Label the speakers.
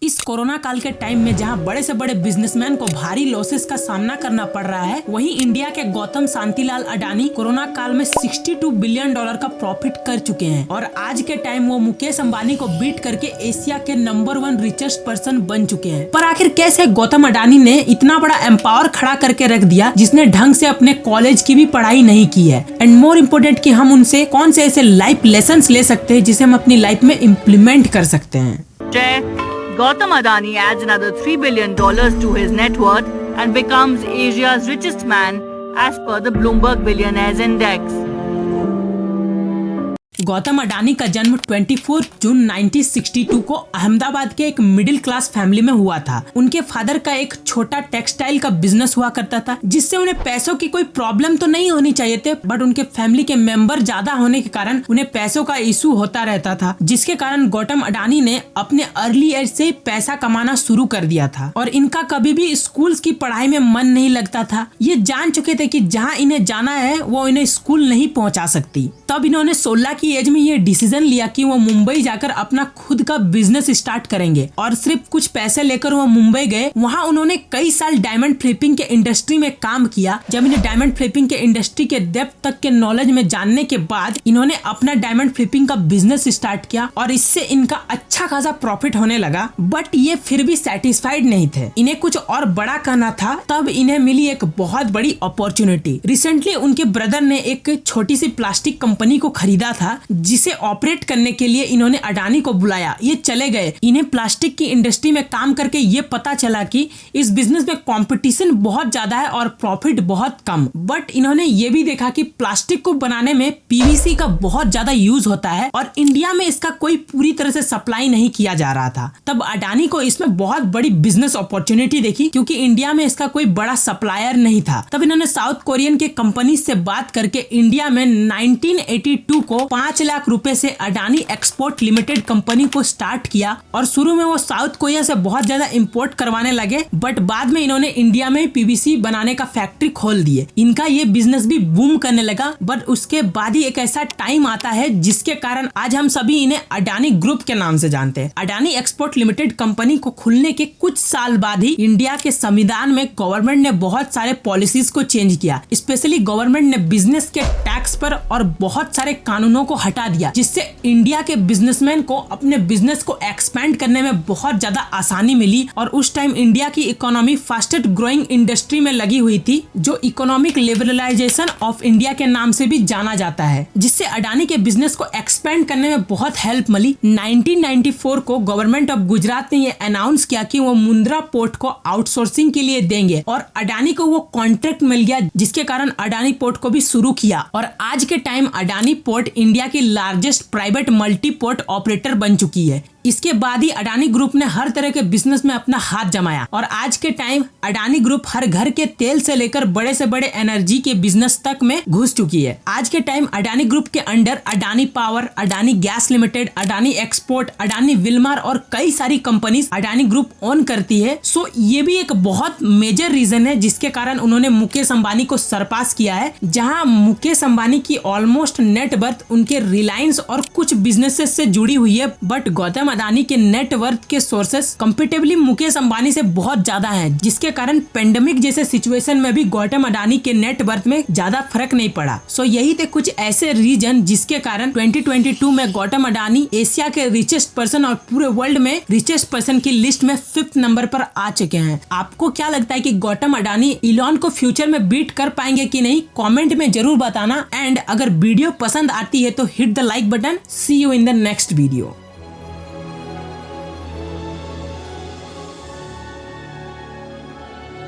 Speaker 1: इस कोरोना काल के टाइम में जहां बड़े से बड़े बिजनेसमैन को भारी लॉसेस का सामना करना पड़ रहा है, वहीं इंडिया के गौतम शांतिलाल अडानी कोरोना काल में $62 बिलियन का प्रॉफिट कर चुके हैं और आज के टाइम वो मुकेश अंबानी को बीट करके एशिया के नंबर 1 रिचेस्ट पर्सन बन चुके हैं। पर आखिर कैसे गौतम अडानी ने इतना बड़ा एम्पावर खड़ा करके रख दिया जिसने ढंग से अपने कॉलेज की भी पढ़ाई नहीं की है, एंड मोर इम्पोर्टेंट कि हम उनसे कौन से ऐसे लाइफ लेसन्स ले सकते हैं जिसे हम अपनी लाइफ में इम्प्लीमेंट कर सकते हैं।
Speaker 2: Gautam Adani adds another $3 billion to his net worth and becomes Asia's richest man as per the Bloomberg Billionaires Index.
Speaker 1: Gautam Adani का जन्म 24 जून 1962 को अहमदाबाद के एक मिडिल क्लास फैमिली में हुआ था। उनके फादर का एक छोटा टेक्सटाइल का बिजनेस हुआ करता था, जिससे उन्हें पैसों की कोई प्रॉब्लम तो नहीं होनी चाहिए थे, बट उनके फैमिली के मेंबर ज्यादा होने के कारण उन्हें पैसों का इशू होता रहता था, जिसके कारण गौतम अडानी ने अपने अर्ली एज से पैसा कमाना शुरू कर दिया था और इनका कभी भी स्कूल की पढ़ाई में मन नहीं लगता था। ये जान चुके थे कि जहाँ इन्हें जाना है वो इन्हें स्कूल नहीं पहुँचा सकती। तब इन्होंने 16 की एज में ये डिसीजन लिया कि वो मुंबई जाकर अपना खुद का बिजनेस स्टार्ट करेंगे और सिर्फ कुछ पैसे लेकर वो मुंबई गए। वहाँ उन्होंने कई साल डायमंड फ्लिपिंग के इंडस्ट्री में काम किया। जब इन्हें डायमंड फ्लिपिंग के इंडस्ट्री के डेप्थ तक के नॉलेज में जानने के बाद इन्होंने अपना डायमंड फ्लिपिंग का बिजनेस स्टार्ट किया और इससे इनका अच्छा खासा प्रॉफिट होने लगा। बट ये फिर भी सेटिस्फाइड नहीं थे, इन्हें कुछ और बड़ा करना था। तब इन्हें मिली एक बहुत बड़ी अपॉर्चुनिटी। रिसेंटली उनके ब्रदर ने एक छोटी सी प्लास्टिक कंपनी को खरीदा था, जिसे ऑपरेट करने के लिए इन्होंने अडानी को बुलाया। ये चले गए। इन्हें प्लास्टिक की इंडस्ट्री में काम करके ये पता चला कि इस बिजनेस में कंपटीशन बहुत ज्यादा है और प्रॉफिट बहुत कम। बट इन्होंने ये भी देखा कि प्लास्टिक को बनाने में पीवीसी का बहुत ज्यादा यूज होता है और इंडिया में इसका कोई पूरी तरह से सप्लाई नहीं किया जा रहा था। तब अडानी को इसमें बहुत बड़ी बिजनेस अपॉर्चुनिटी देखी, क्योंकि इंडिया में इसका कोई बड़ा सप्लायर नहीं था। तब इन्होंने साउथ कोरियन के कंपनी से बात करके इंडिया में 1982 को 5 लाख रुपए से अडानी एक्सपोर्ट लिमिटेड कंपनी को स्टार्ट किया और शुरू में वो साउथ कोरिया से बहुत ज्यादा इंपोर्ट करवाने लगे, बट बाद में इन्होंने इंडिया में पीवीसी बनाने का फैक्ट्री खोल दिए। इनका ये बिजनेस भी बूम करने लगा। बट उसके बाद ही एक ऐसा टाइम आता है जिसके कारण आज हम सभी इन्हें अडानी ग्रुप के नाम से जानते हैं। अडानी एक्सपोर्ट लिमिटेड कंपनी को खुलने के कुछ साल बाद ही इंडिया के संविधान में गवर्नमेंट ने बहुत सारे पॉलिसीज को चेंज किया। स्पेशली गवर्नमेंट ने बिजनेस के टैक्स पर और बहुत सारे कानूनों को हटा दिया, जिससे इंडिया के बिजनेसमैन को अपने बिजनेस को एक्सपेंड करने में बहुत ज्यादा आसानी मिली। और उस टाइम इंडिया की इकोनॉमी फास्टेस्ट ग्रोइंग इंडस्ट्री में लगी हुई थी, जो इकोनॉमिक लिबरलाइजेशन ऑफ इंडिया के नाम से भी जाना जाता है, जिससे अडानी के बिजनेस को एक्सपेंड करने में बहुत हेल्प मिली। 1994 को गवर्नमेंट ऑफ गुजरात ने ये अनाउंस किया कि वो मुंद्रा पोर्ट को आउटसोर्सिंग के लिए देंगे और अडानी को वो कॉन्ट्रैक्ट मिल गया, जिसके कारण अडानी पोर्ट को भी शुरू किया। और आज के टाइम अडानी पोर्ट इंडिया की largest private multi port operator बन चुकी है। इसके बाद ही अडानी ग्रुप ने हर तरह के बिजनेस में अपना हाथ जमाया और आज के टाइम अडानी ग्रुप हर घर के तेल से लेकर बड़े से बड़े एनर्जी के बिजनेस तक में घुस चुकी है। आज के टाइम अडानी ग्रुप के under Adani power, Adani gas limited, Adani export, Adani Wilmar और कई सारी कंपनीज अडानी ग्रुप ओन करती है। सो ये भी एक बहुत मेजर रीजन है जिसके कारण उन्होंने मुकेश अंबानी को सरपास किया है। जहां मुकेश अंबानी की ऑलमोस्ट नेट वर्थ उनके रिलायंस और कुछ बिजनेसेस से जुड़ी हुई है, बट गौतम अडानी के नेटवर्थ के सोर्सेस कंपैरेटिवली मुकेश अंबानी से बहुत ज्यादा हैं, जिसके कारण पेंडेमिक जैसे सिचुएशन में भी गौतम अडानी के नेटवर्थ में ज्यादा फर्क नहीं पड़ा। सो यही थे कुछ ऐसे रीजन जिसके कारण 2022 में गौतम अडानी एशिया के रिचेस्ट पर्सन और पूरे वर्ल्ड में रिचेस्ट पर्सन की लिस्ट में 5th नंबर पर आ चुके हैं। आपको क्या लगता है कि गौतम अडानी इलॉन को फ्यूचर में बीट कर पाएंगे कि नहीं? कमेंट में जरूर बताना। एंड अगर वीडियो पसंद आती है तो hit the like button. See you in the next video.